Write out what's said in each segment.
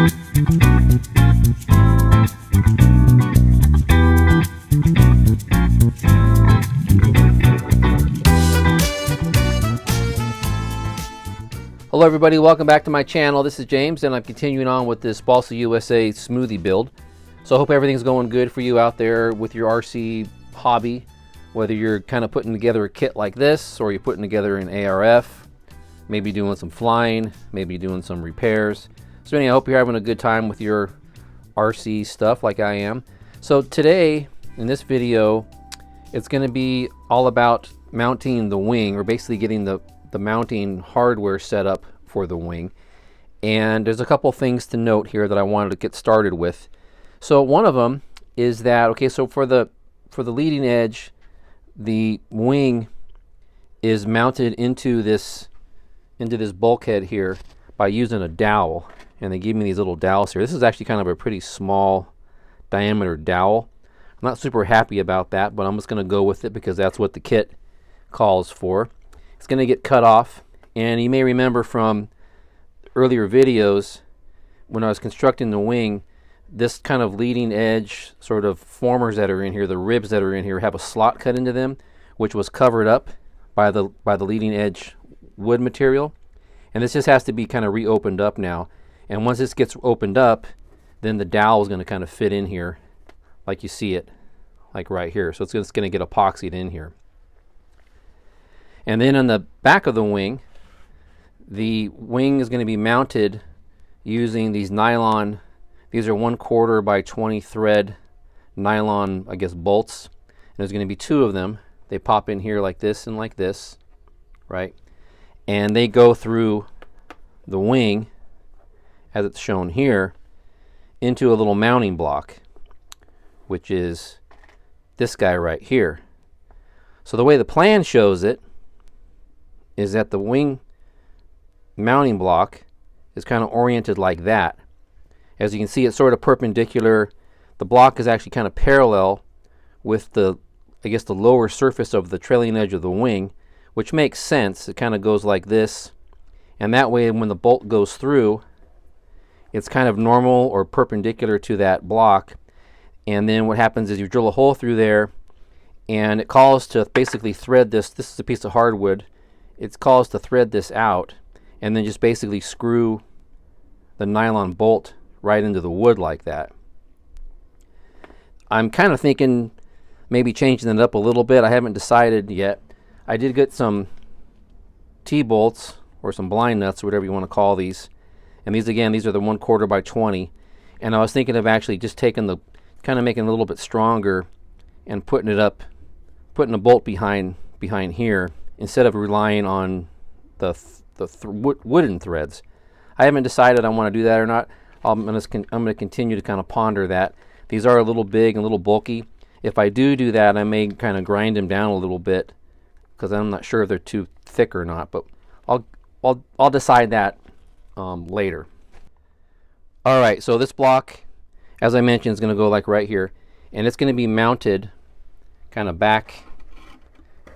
Hello everybody, welcome back to my channel. This is James and I'm continuing on with this Balsa USA smoothie build. So I hope everything's going good for you out there with your RC hobby, whether you're kind of putting together a kit like this or you're putting together an ARF, maybe doing some flying, maybe doing some repairs. So anyway, I hope you're having a good time with your RC stuff like I am. So today in this video, it's going to be all about mounting the wing, or basically getting the mounting hardware set up for the wing. And there's a couple things to note here that I wanted to get started with. So one of them is that, okay, so for the leading edge, the wing is mounted into this bulkhead here by using a dowel, and they give me these little dowels here. This is actually kind of a pretty small diameter dowel. I'm not super happy about that, but I'm just going to go with it because that's what the kit calls for. It's going to get cut off, and you may remember from earlier videos when I was constructing the wing, this kind of leading edge sort of formers that are in here, the ribs that are in here, have a slot cut into them, which was covered up by the leading edge wood material. And this just has to be kind of reopened up now. And once this gets opened up, then the dowel is going to kind of fit in here like you see it, like right here. So it's just going to get epoxied in here. And then on the back of the wing is going to be mounted using these nylon, these are 1/4 by 20 thread nylon, I guess, bolts. And there's going to be 2 of them. They pop in here like this and like this, right? And they go through the wing, as it's shown here, into a little mounting block, which is this guy right here. So the way the plan shows it is that the wing mounting block is kind of oriented like that. As you can see, it's sort of perpendicular. The block is actually kind of parallel with the, I guess, the lower surface of the trailing edge of the wing, which makes sense. It kind of goes like this, and that way when the bolt goes through, it's kind of normal or perpendicular to that block. And then what happens is you drill a hole through there, and it calls to basically thread this. This is a piece of hardwood. It calls to thread this out, and then just basically screw the nylon bolt right into the wood like that. I'm kind of thinking maybe changing it up a little bit. I haven't decided yet. I did get some T-bolts or some blind nuts, or whatever you want to call these. And these, again, these are the 1/4 by 20. And I was thinking of actually just taking the, kind of making it a little bit stronger and putting it up, putting a bolt behind here, instead of relying on the wooden threads. I haven't decided I want to do that or not. I'm going to continue to kind of ponder that. These are a little big and a little bulky. If I do that, I may kind of grind them down a little bit because I'm not sure if they're too thick or not. But I'll decide that later. All right, so this block, as I mentioned, is going to go like right here, and it's going to be mounted kind of back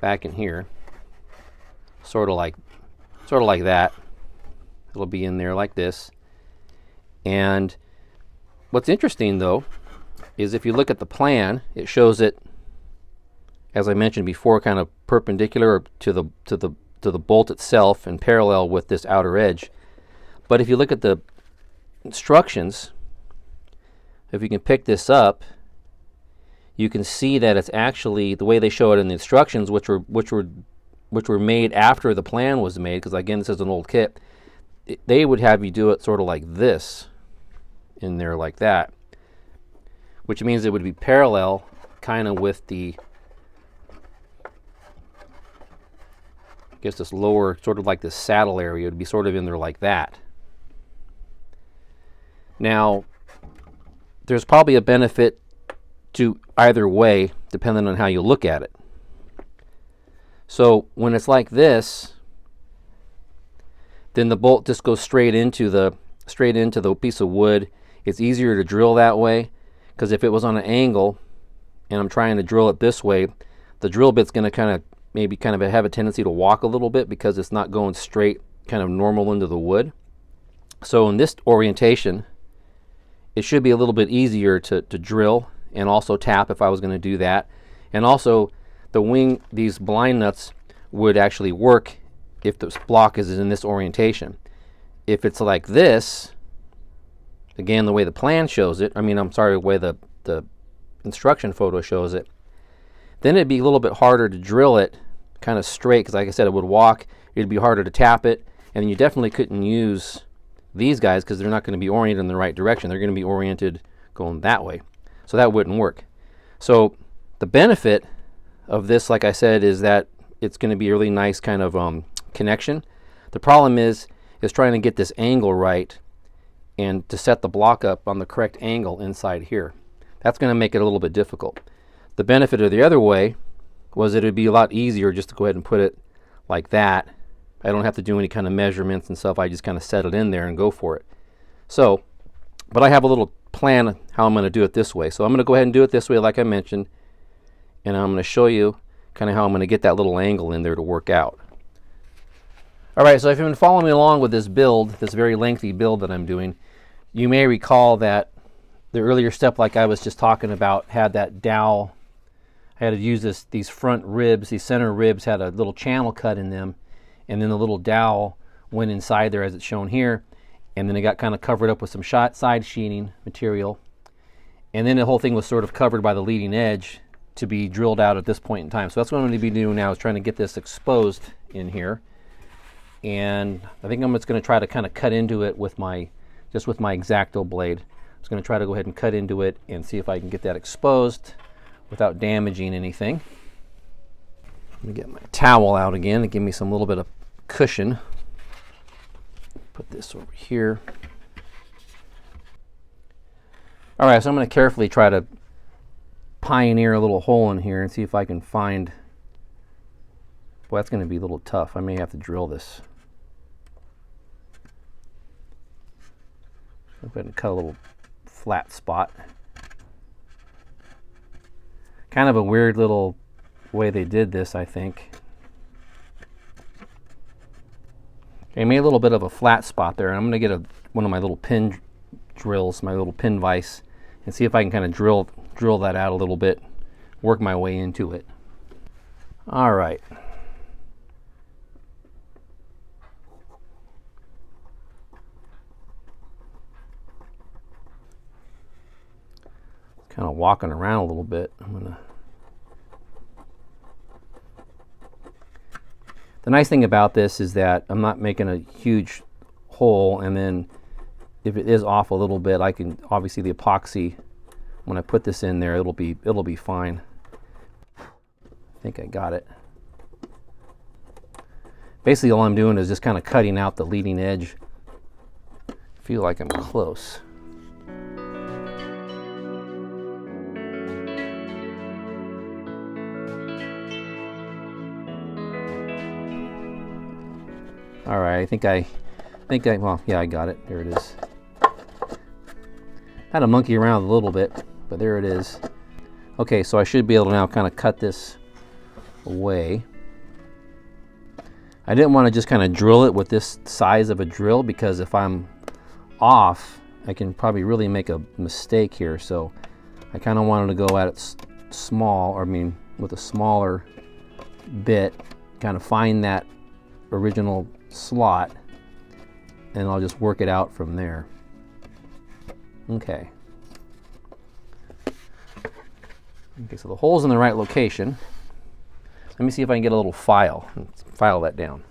in here. Sort of like that. It'll be in there like this. And what's interesting though is if you look at the plan, it shows it, as I mentioned before, kind of perpendicular to the bolt itself and parallel with this outer edge. But if you look at the instructions, if you can pick this up, you can see that it's actually the way they show it in the instructions, which were made after the plan was made, because again, this is an old kit. They would have you do it sort of like this, in there like that, which means it would be parallel kind of with the, I guess, this lower, sort of like this saddle area. It would be sort of in there like that. Now, there's probably a benefit to either way, depending on how you look at it. So when it's like this, then the bolt just goes straight into the piece of wood. It's easier to drill that way, because if it was on an angle and I'm trying to drill it this way, the drill bit's going to kind of have a tendency to walk a little bit because it's not going straight, kind of normal into the wood. So in this orientation, it should be a little bit easier to drill and also tap if I was going to do that. And also these blind nuts would actually work if the block is in this orientation. If it's like this, again, the way the plan shows it, I'm sorry, the way the instruction photo shows it, then it'd be a little bit harder to drill it kind of straight, because like I said, it would walk, it'd be harder to tap it, and you definitely couldn't use these guys because they're not going to be oriented in the right direction. They're going to be oriented going that way. So that wouldn't work. So the benefit of this, like I said, is that it's going to be a really nice kind of connection. The problem is trying to get this angle right and to set the block up on the correct angle inside here. That's going to make it a little bit difficult. The benefit of the other way was that it would be a lot easier just to go ahead and put it like that. I don't have to do any kind of measurements and stuff. I just kind of set it in there and go for it. So, but I have a little plan how I'm going to do it this way. So I'm going to go ahead and do it this way like I mentioned, and I'm going to show you kind of how I'm going to get that little angle in there to work out. Alright, so if you've been following me along with this build, this very lengthy build that I'm doing, you may recall that the earlier step, like I was just talking about, had that dowel. I had to use these front ribs, these center ribs had a little channel cut in them, and then the little dowel went inside there as it's shown here, and then it got kind of covered up with some side sheeting material, and then the whole thing was sort of covered by the leading edge to be drilled out at this point in time. So that's what I'm going to be doing now, is trying to get this exposed in here, and I think I'm just going to try to kind of cut into it with my X-Acto blade. I'm just going to try to go ahead and cut into it and see if I can get that exposed without damaging anything. Let me get my towel out again to give me some little bit of cushion. Put this over here. Alright, so I'm going to carefully try to pioneer a little hole in here and see if I can find... Boy, that's going to be a little tough. I may have to drill this. I'll go ahead and cut a little flat spot. Kind of a weird little way they did this, I think. Okay, I made a little bit of a flat spot there, and I'm going to get one of my little pin drills, my little pin vise, and see if I can kind of drill that out a little bit, work my way into it. All right. Kind of walking around a little bit. The nice thing about this is that I'm not making a huge hole, and then if it is off a little bit, I can obviously the epoxy, when I put this in there, it'll be fine. I think I got it. Basically all I'm doing is just kind of cutting out the leading edge. I feel like I'm close. All right, I think well, yeah, I got it. There it is. Had to monkey around a little bit, but there it is. Okay, so I should be able to now kind of cut this away. I didn't want to just kind of drill it with this size of a drill, because if I'm off, I can probably really make a mistake here. So I kind of wanted to go at it small, or with a smaller bit, kind of find that original slot, and I'll just work it out from there. Okay. Okay, so the hole's in the right location. Let me see if I can get a little file and file that down.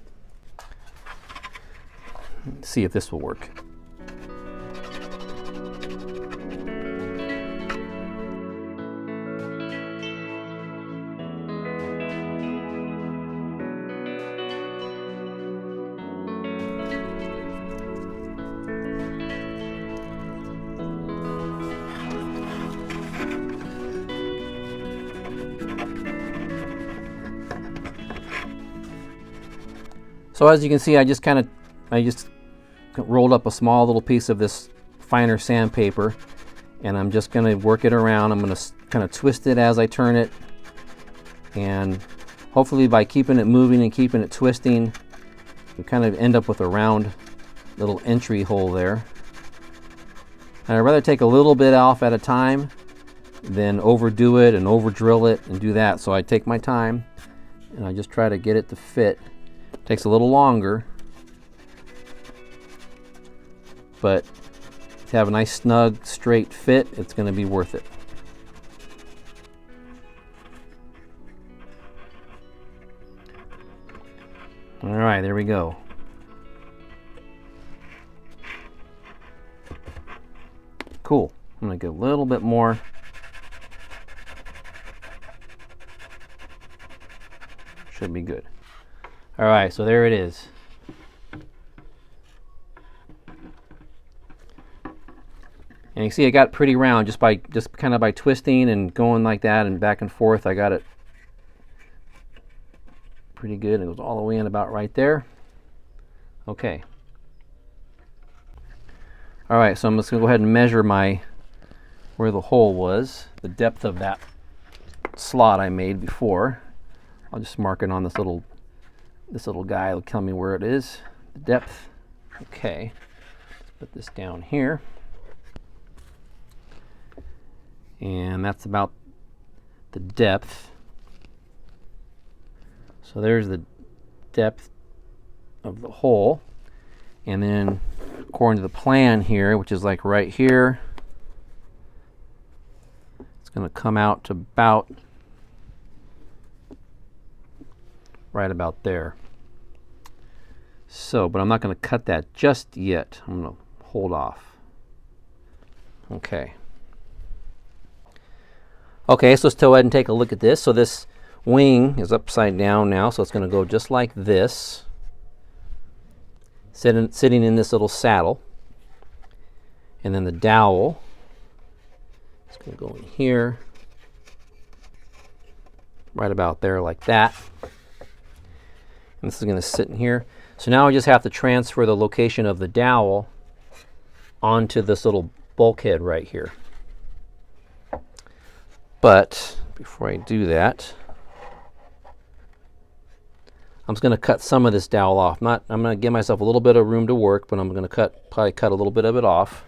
Let's see if this will work. So as you can see, I just rolled up a small little piece of this finer sandpaper, and I'm just going to work it around. I'm going to kind of twist it as I turn it, and hopefully by keeping it moving and keeping it twisting, you kind of end up with a round little entry hole there. And I'd rather take a little bit off at a time than overdo it and over drill it and do that. So I take my time and I just try to get it to fit. It takes a little longer, but to have a nice snug straight fit, it's going to be worth it. All right, there we go. Cool. I'm going to get a little bit more. Should be good. All right, so there it is. And you see it got pretty round just kind of by twisting and going like that and back and forth. I got it pretty good. It goes all the way in about right there. Okay. All right, so I'm just gonna go ahead and measure where the hole was, the depth of that slot I made before. I'll just mark it on this little guy. It'll tell me where it is, the depth. Okay, let's put this down here. And that's about the depth. So there's the depth of the hole. And then according to the plan here, which is like right here, it's going to come out to about right about there. So, but I'm not going to cut that just yet. I'm going to hold off. Okay. Okay, so let's go ahead and take a look at this. So this wing is upside down now, so it's going to go just like this, sitting in this little saddle. And then the dowel is going to go in here, right about there like that. And this is going to sit in here. So now I just have to transfer the location of the dowel onto this little bulkhead right here. But before I do that, I'm just going to cut some of this dowel off. I'm going to give myself a little bit of room to work, but I'm going to probably cut a little bit of it off.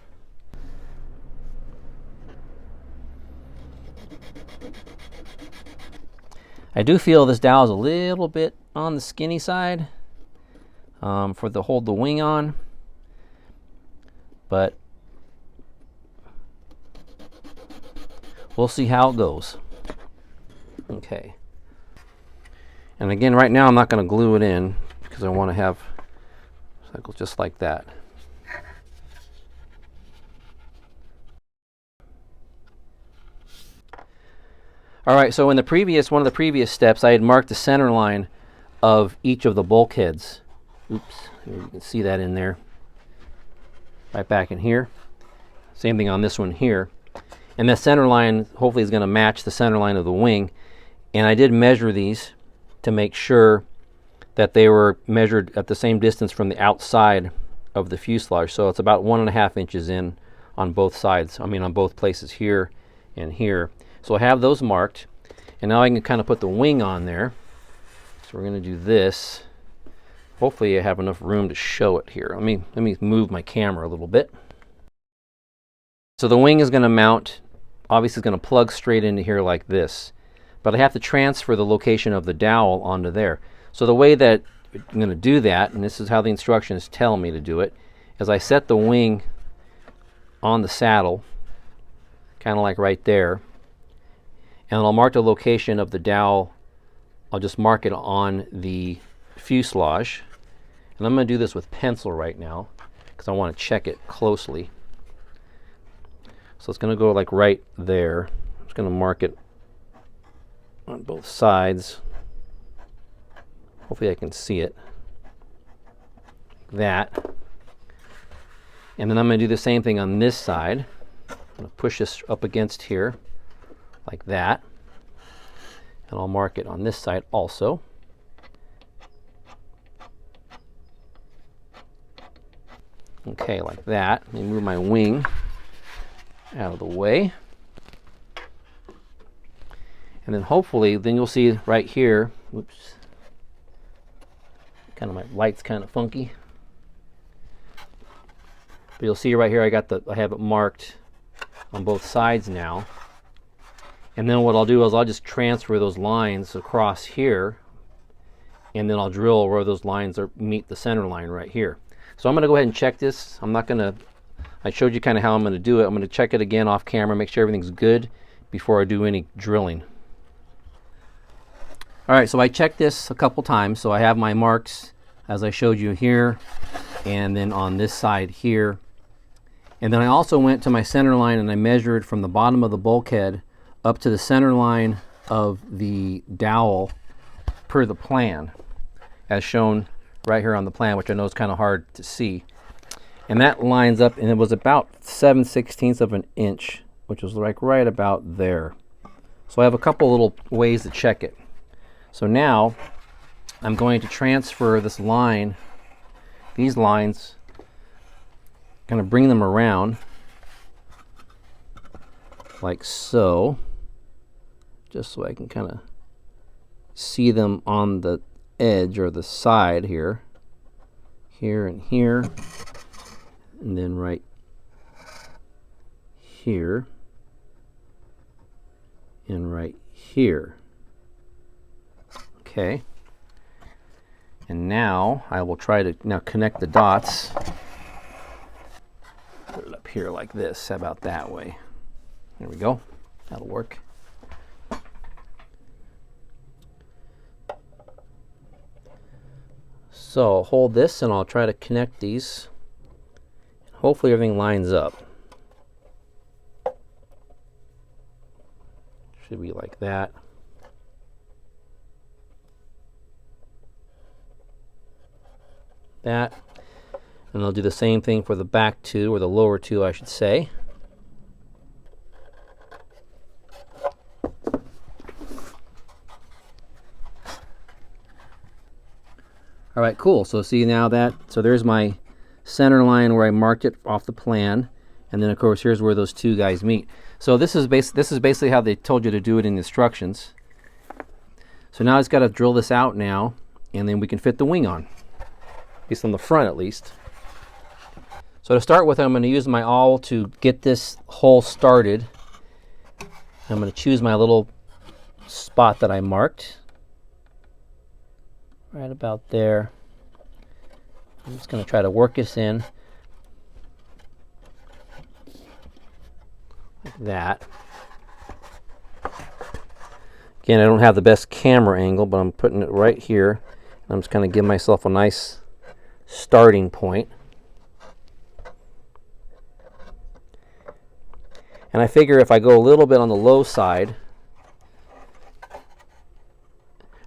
I do feel this dowel is a little bit on the skinny side to hold the wing on, but we'll see how it goes. Okay. And again, right now I'm not going to glue it in because I want to have cycles just like that. All right, so in one of the previous steps, I had marked the center line of each of the bulkheads. Oops, you can see that in there. Right back in here. Same thing on this one here. And the center line hopefully is going to match the center line of the wing. And I did measure these to make sure that they were measured at the same distance from the outside of the fuselage. So it's about 1.5 inches in on both sides. I mean on both places here and here. So I have those marked. And now I can kind of put the wing on there. So we're going to do this. Hopefully I have enough room to show it here. Let me move my camera a little bit. So the wing is going to mount, obviously it's going to plug straight into here like this. But I have to transfer the location of the dowel onto there. So the way that I'm going to do that, and this is how the instructions tell me to do it, is I set the wing on the saddle, kind of like right there. And I'll mark the location of the dowel. I'll just mark it on the fuselage. And I'm going to do this with pencil right now because I want to check it closely. So it's going to go like right there. I'm just going to mark it on both sides. Hopefully I can see it. Like that. And then I'm going to do the same thing on this side. I'm going to push this up against here like that. And I'll mark it on this side also. Okay, like that. Let me move my wing out of the way. And then hopefully, then you'll see right here, whoops, kind of my light's kind of funky. But you'll see right here I have it marked on both sides now. And then what I'll do is I'll just transfer those lines across here, and then I'll drill where those lines meet the center line right here. So I'm going to go ahead and check this. I showed you kind of how I'm going to do it. I'm going to check it again off camera, make sure everything's good before I do any drilling. All right, so I checked this a couple times. So I have my marks as I showed you here, and then on this side here. And then I also went to my center line and I measured from the bottom of the bulkhead up to the center line of the dowel per the plan, as shown right here on the plan, which I know is kind of hard to see. And that lines up, and it was about 7/16 of an inch, which was like right about there. So I have a couple little ways to check it. So now I'm going to transfer this line, these lines, kind of bring them around like so, just so I can kind of see them on the edge or the side here, and here, and then right here, and right here. Okay. And now I will try to connect the dots. Put it up here like this. How about that way? There we go. That'll work. So I'll hold this and I'll try to connect these. Hopefully everything lines up. Should be like that. That. And I'll do the same thing for the back two, or the lower two I should say. All right, cool. So see now so there's my center line where I marked it off the plan, and then of course here's where those two guys meet. So this is basically how they told you to do it in the instructions. So now I just got to drill this out now, and then we can fit the wing on, at least on the front at least. So to start with, I'm going to use my awl to get this hole started. I'm going to choose my little spot that I marked. Right about there. I'm just going to try to work this in. Like that. Again, I don't have the best camera angle, but I'm putting it right here. I'm just going to give myself a nice starting point. And I figure if I go a little bit on the low side,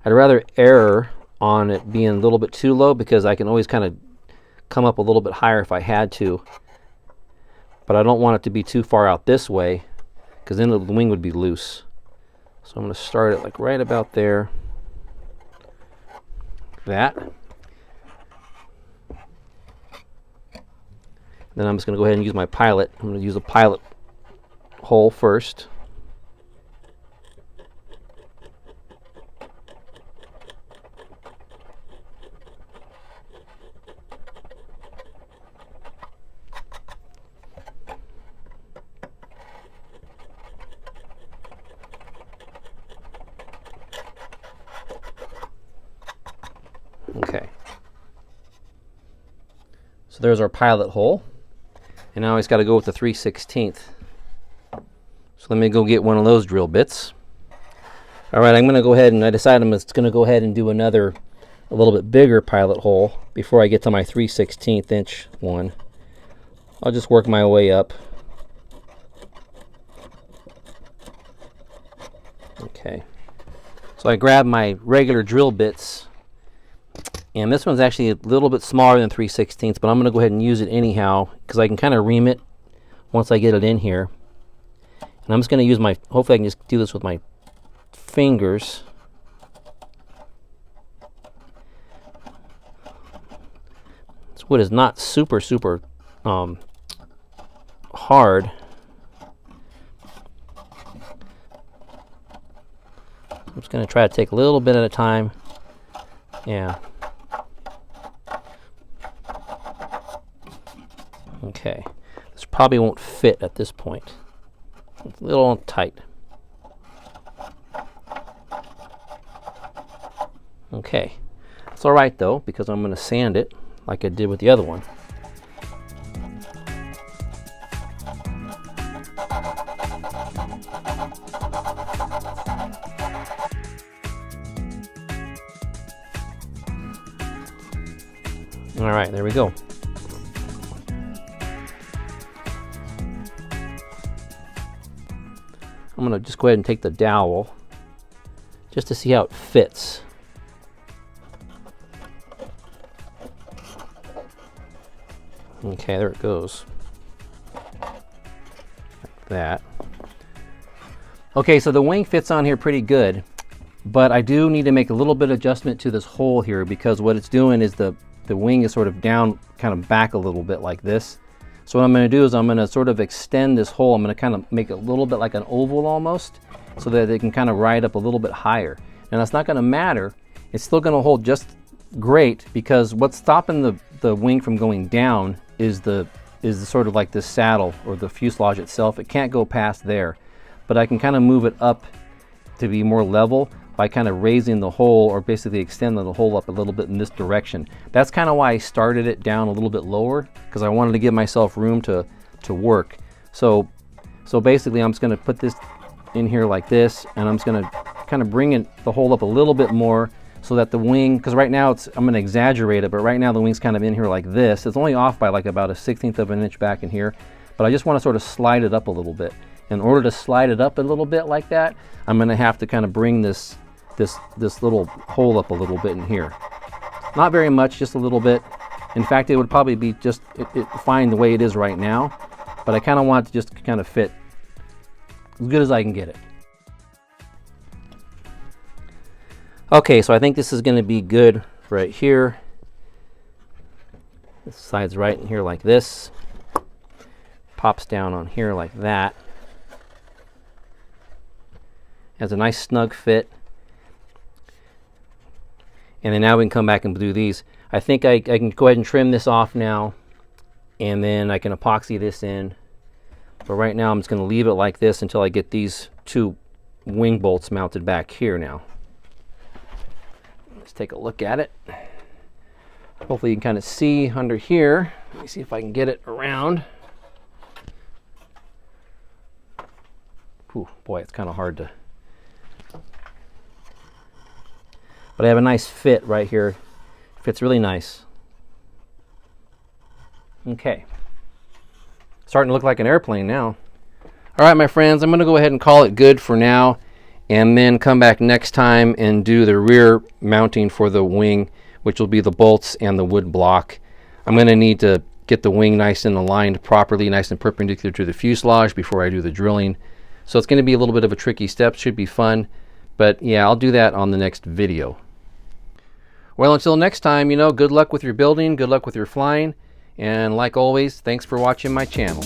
I'd rather err on it being a little bit too low, because I can always kind of come up a little bit higher if I had to. But I don't want it to be too far out this way, because then the wing would be loose. So I'm going to start it like right about there. That. Then I'm just going to go ahead and use my pilot. I'm going to use a pilot hole first. Okay. So there's our pilot hole. And now I just got to go with the 3/16. So let me go get one of those drill bits. All right, I'm going to go ahead and I decided I'm just going to go ahead and do a little bit bigger pilot hole before I get to my 3/16 inch one. I'll just work my way up. Okay. So I grabbed my regular drill bits, and this one's actually a little bit smaller than 3/16, but I'm going to go ahead and use it anyhow because I can kind of ream it once I get it in here. And I'm just going to use hopefully I can just do this with my fingers. This wood is not super hard. I'm just going to try to take a little bit at a time. Yeah. Okay. Okay, this probably won't fit at this point. It's a little tight. Okay, it's all right though, because I'm going to sand it like I did with the other one. All right, there we go. I'm going to just go ahead and take the dowel just to see how it fits. Okay, there it goes. Like that. Okay, so the wing fits on here pretty good, but I do need to make a little bit of adjustment to this hole here, because what it's doing is the wing is sort of down, kind of back a little bit like this. So what I'm going to do is I'm going to sort of extend this hole. I'm going to kind of make it a little bit like an oval almost, so that it can kind of ride up a little bit higher. And that's not going to matter. It's still going to hold just great, because what's stopping the wing from going down is the sort of like this saddle or the fuselage itself. It can't go past there, but I can kind of move it up to be more level by kind of raising the hole, or basically extending the hole up a little bit in this direction. That's kind of why I started it down a little bit lower, because I wanted to give myself room to work. So basically I'm just going to put this in here like this, and I'm just going to kind of bring the hole up a little bit more, so that the wing, because right now I'm going to exaggerate it, but right now the wing's kind of in here like this. It's only off by like about a 1/16 of an inch back in here, but I just want to sort of slide it up a little bit. In order to slide it up a little bit like that, I'm going to have to kind of bring this little hole up a little bit in here. Not very much, just a little bit. In fact, it would probably be just fine the way it is right now, but I kind of want it to just kind of fit as good as I can get it. Okay, so I think this is going to be good right here. This side's right in here like this. Pops down on here like that. Has a nice snug fit. And then now we can come back and do these. I think I can go ahead and trim this off now, and then I can epoxy this in. But right now I'm just going to leave it like this until I get these two wing bolts mounted back here now. Let's take a look at it. Hopefully you can kind of see under here. Let me see if I can get it around. Ooh, boy, it's kind of hard to... But I have a nice fit right here. Fits really nice. Okay. Starting to look like an airplane now. All right, my friends, I'm going to go ahead and call it good for now, and then come back next time and do the rear mounting for the wing, which will be the bolts and the wood block. I'm going to need to get the wing nice and aligned properly, nice and perpendicular to the fuselage before I do the drilling. So it's going to be a little bit of a tricky step. Should be fun. But yeah, I'll do that on the next video. Well, until next time, good luck with your building, good luck with your flying, and like always, thanks for watching my channel.